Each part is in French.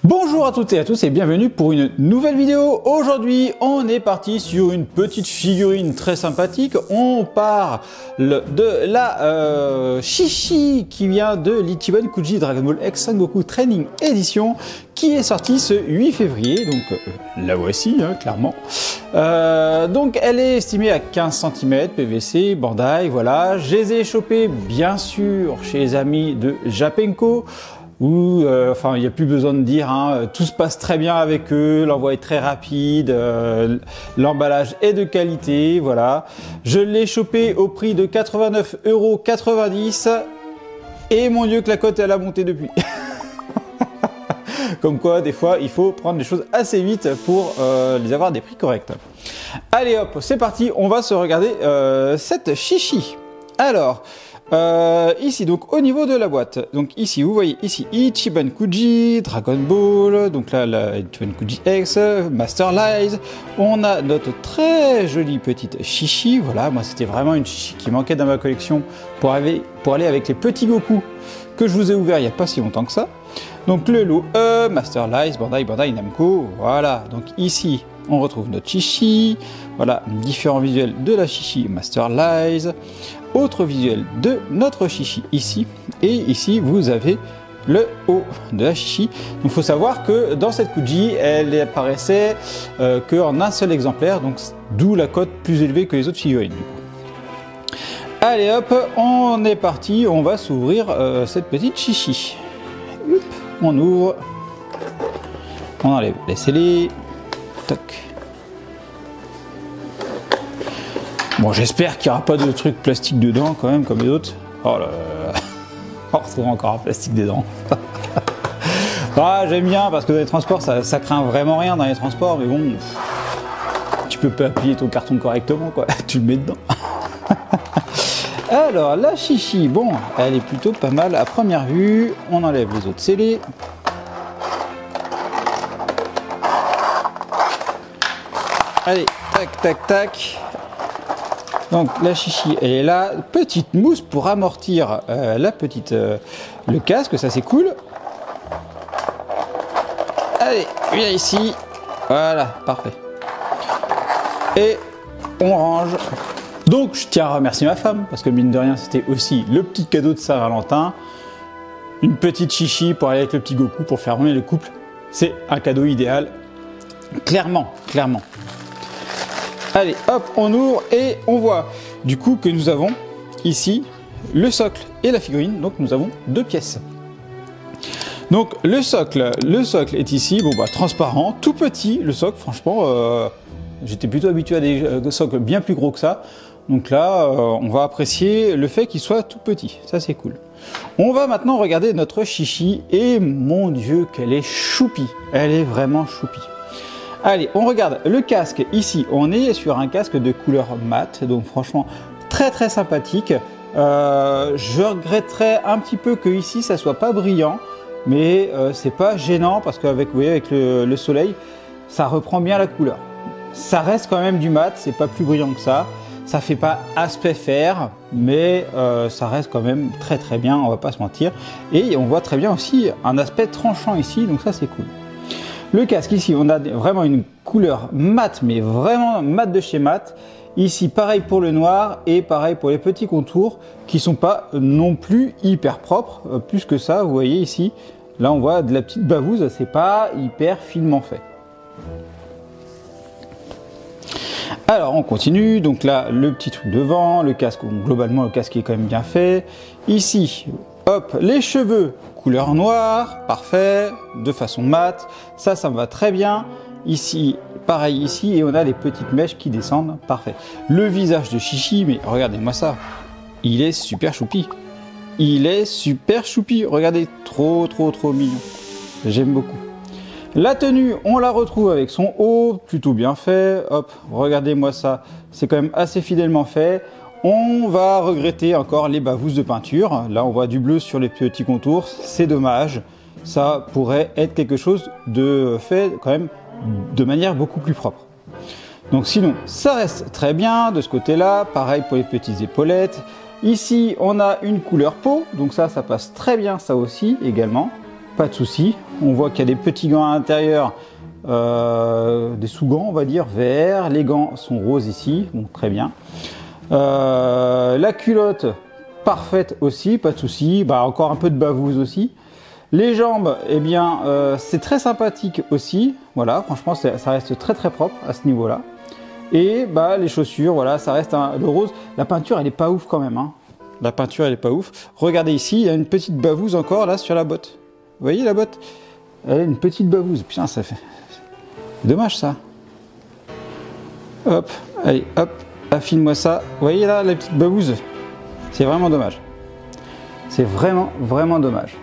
Bonjour à toutes et à tous et bienvenue pour une nouvelle vidéo. Aujourd'hui, on est parti sur une petite figurine très sympathique. On part de la Chichi qui vient de l'Ichiban Kuji Dragon Ball X Sangoku Training Edition qui est sortie ce 8 février. Donc la voici, clairement. Donc elle est estimée à 15 cm PVC, Bandai, voilà. Je les ai chopés bien sûr chez les amis de Japenko. Où, enfin, il n'y a plus besoin de dire, tout se passe très bien avec eux, l'envoi est très rapide, l'emballage est de qualité, voilà. Je l'ai chopé au prix de 89,90 € et mon Dieu que la cote elle a monté depuis. Comme quoi, des fois, il faut prendre les choses assez vite pour les avoir à des prix corrects. Allez hop, c'est parti, on va se regarder cette Chichi. Alors... ici donc au niveau de la boîte, donc ici vous voyez ici Ichiban Kuji, Dragon Ball, donc là la Ichiban Kuji X, Master Lies, on a notre très jolie petite Chichi, voilà, moi c'était vraiment une Chichi qui manquait dans ma collection pour aller avec les petits Goku que je vous ai ouvert il n'y a pas si longtemps que ça. Donc le lot Master Lies, Bandai Namco, voilà, donc ici on retrouve notre Chichi, voilà, différents visuels de la Chichi Master Lies. Autre visuel de notre Chichi ici, et ici vous avez le haut de la Chichi. Donc il faut savoir que dans cette Kuji, elle apparaissait qu'en un seul exemplaire, donc d'où la cote plus élevée que les autres figurines. Du coup. Allez hop, on est parti, on va s'ouvrir cette petite Chichi. On ouvre, on enlève les scellés, toc. Bon, j'espère qu'il n'y aura pas de trucs plastiques dedans quand même comme les autres. Oh là là, on retrouve encore un plastique dedans. Ah, j'aime bien parce que dans les transports, ça craint vraiment rien dans les transports, mais bon, tu peux pas appuyer ton carton correctement, quoi. Tu le mets dedans. Alors, la Chichi, bon, elle est plutôt pas mal à première vue. On enlève les autres scellés. Allez, tac, tac, tac. Donc la Chichi, elle est là, petite mousse pour amortir le casque, ça c'est cool. Allez, viens ici, voilà, parfait. Et on range. Donc je tiens à remercier ma femme, parce que mine de rien c'était aussi le petit cadeau de Saint-Valentin. Une petite Chichi pour aller avec le petit Goku, pour faire revenir le couple. C'est un cadeau idéal, clairement. Allez, hop, on ouvre et on voit du coup que nous avons ici le socle et la figurine. Donc nous avons deux pièces. Donc le socle est ici, bon bah transparent, tout petit le socle. Franchement, j'étais plutôt habitué à des socles bien plus gros que ça. Donc là, on va apprécier le fait qu'il soit tout petit. Ça c'est cool. On va maintenant regarder notre Chichi et mon Dieu qu'elle est choupie. Elle est vraiment choupie. Allez, on regarde le casque. Ici, on est sur un casque de couleur mat, donc franchement très sympathique. Je regretterais un petit peu que ici ça soit pas brillant, mais c'est pas gênant parce qu'avec, vous voyez, avec le soleil, ça reprend bien la couleur. Ça reste quand même du mat, c'est pas plus brillant que ça. Ça fait pas aspect fer, mais ça reste quand même très bien, on va pas se mentir. Et on voit très bien aussi un aspect tranchant ici, donc ça c'est cool. Le casque ici, on a vraiment une couleur mat, mais vraiment mat de chez mat. Ici, pareil pour le noir et pareil pour les petits contours qui sont pas non plus hyper propres. Plus que ça, vous voyez ici, là on voit de la petite bavouze, c'est pas hyper finement fait. Alors on continue, donc là le petit truc devant, le casque, globalement le casque est quand même bien fait. Ici, hop, les cheveux, couleur noire, parfait, de façon mat, ça me va très bien. Ici, pareil ici, et on a les petites mèches qui descendent, parfait. Le visage de Chichi, mais regardez-moi ça, il est super choupi. Il est super choupi, regardez, trop mignon. J'aime beaucoup. La tenue, on la retrouve avec son haut, plutôt bien fait. Hop, regardez-moi ça, c'est quand même assez fidèlement fait. On va regretter encore les bavouzes de peinture. Là, on voit du bleu sur les petits contours. C'est dommage. Ça pourrait être quelque chose de fait quand même de manière beaucoup plus propre. Donc sinon, ça reste très bien de ce côté-là. Pareil pour les petites épaulettes. Ici, on a une couleur peau. Donc ça passe très bien, ça aussi également. Pas de souci. On voit qu'il y a des petits gants à l'intérieur, des sous-gants, on va dire, verts. Les gants sont roses ici, bon, très bien. La culotte, parfaite aussi, pas de souci. Bah, encore un peu de bavouze aussi. Les jambes, eh bien, c'est très sympathique aussi. Voilà, franchement, ça reste très très propre à ce niveau-là. Et bah, les chaussures, voilà, ça reste le rose. La peinture, elle est pas ouf quand même, hein. La peinture, elle est pas ouf. Regardez ici, il y a une petite bavouze encore là sur la botte. Vous voyez la botte? Elle a une petite bavouze. Putain, ça fait... Dommage ça. Hop, allez, hop, affine-moi ça. Vous voyez là, la petite bavouze? C'est vraiment dommage. C'est vraiment, vraiment dommage.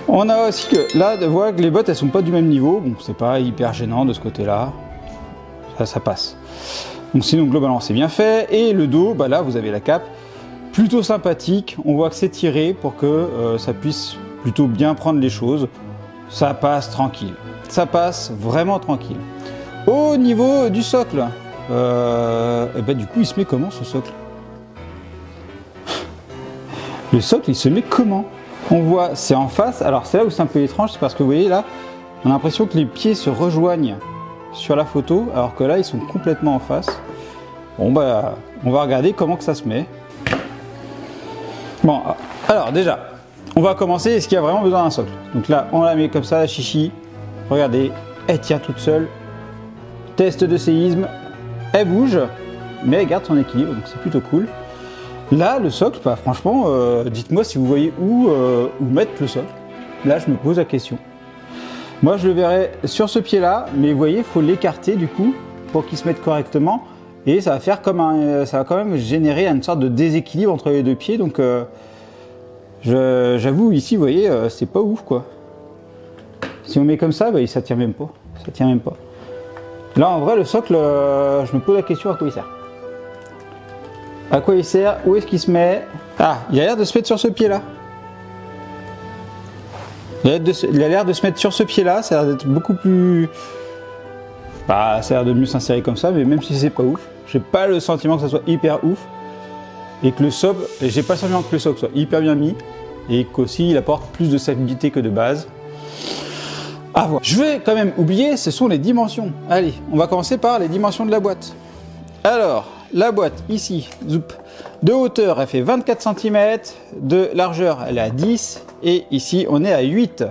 On a aussi que là, on voit que les bottes, elles sont pas du même niveau. Bon, c'est pas hyper gênant de ce côté-là. Ça passe. Donc sinon, globalement, c'est bien fait. Et le dos, bah là, vous avez la cape. Plutôt sympathique. On voit que c'est tiré pour que ça puisse plutôt bien prendre les choses. Ça passe tranquille. Ça passe vraiment tranquille. Au niveau du socle, et bah, du coup, il se met comment ce socle? Le socle, il se met comment? On voit, c'est en face. Alors c'est là où c'est un peu étrange, c'est parce que vous voyez là, on a l'impression que les pieds se rejoignent sur la photo, alors que là, ils sont complètement en face. Bon bah, on va regarder comment que ça se met. Bon, alors déjà, on va commencer. Est-ce qu'il y a vraiment besoin d'un socle? Donc là, on la met comme ça, la chichi. Regardez, elle tient toute seule. Test de séisme, elle bouge, mais elle garde son équilibre, donc c'est plutôt cool. Là, le socle, bah, franchement, dites-moi si vous voyez où mettre le socle. Là, je me pose la question. Moi, je le verrai sur ce pied-là, mais vous voyez, il faut l'écarter du coup pour qu'il se mette correctement. Et ça va faire comme ça va quand même générer une sorte de déséquilibre entre les deux pieds. Donc, j'avoue, ici, vous voyez, c'est pas ouf, quoi. Si on met comme ça, bah, ça tient même pas. Ça tient même pas. Là, en vrai, le socle, je me pose la question à quoi il sert. À quoi il sert? Où est-ce qu'il se met? Ah, il a l'air de se mettre sur ce pied-là. Il a l'air de se mettre sur ce pied-là. Ça a l'air d'être beaucoup plus... Bah, ça a l'air de mieux s'insérer comme ça, mais même si c'est pas ouf, j'ai pas le sentiment que ça soit hyper ouf. Et que le socle, j'ai pas le sentiment que le socle soit hyper bien mis. Et qu'aussi, il apporte plus de stabilité que de base. Ah, voilà. Je vais quand même oublier, ce sont les dimensions. Allez, on va commencer par les dimensions de la boîte. Alors, la boîte, ici, zoup, de hauteur, elle fait 24 cm, de largeur, elle est à 10, et ici, on est à 8.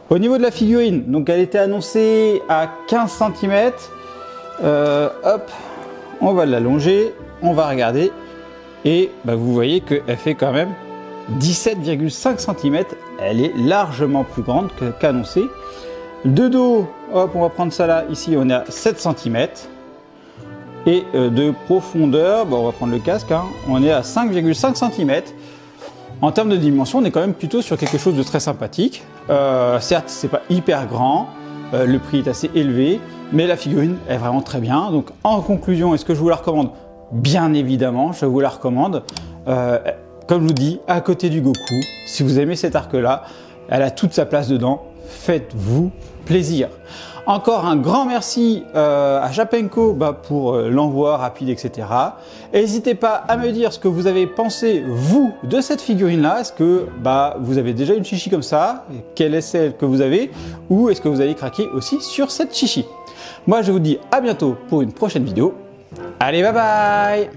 Au niveau de la figurine, donc elle était annoncée à 15 cm. Hop, on va l'allonger, on va regarder, et bah, vous voyez qu'elle fait quand même 17,5 cm. Elle est largement plus grande qu'annoncée. De dos, hop, on va prendre ça là, ici, on est à 7 cm. Et de profondeur, bon, on va prendre le casque, hein, on est à 5,5 cm. En termes de dimension, on est quand même plutôt sur quelque chose de très sympathique. Certes, c'est pas hyper grand, le prix est assez élevé, mais la figurine est vraiment très bien. Donc en conclusion, est-ce que je vous la recommande? Bien évidemment, je vous la recommande. Comme je vous dis, à côté du Goku, si vous aimez cet arc-là, elle a toute sa place dedans. Faites-vous plaisir. Encore un grand merci à Japenko pour l'envoi rapide, etc. N'hésitez pas à me dire ce que vous avez pensé, vous, de cette figurine-là. Est-ce que vous avez déjà une chichi comme ça? Quelle est celle que vous avez? Ou est-ce que vous allez craquer aussi sur cette chichi? Moi, je vous dis à bientôt pour une prochaine vidéo. Allez, bye bye!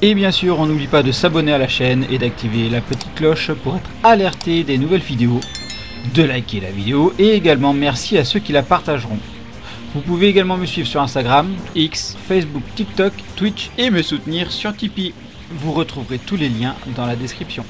Et bien sûr, on n'oublie pas de s'abonner à la chaîne et d'activer la petite cloche pour être alerté des nouvelles vidéos, de liker la vidéo et également merci à ceux qui la partageront. Vous pouvez également me suivre sur Instagram, X, Facebook, TikTok, Twitch et me soutenir sur Tipeee. Vous retrouverez tous les liens dans la description.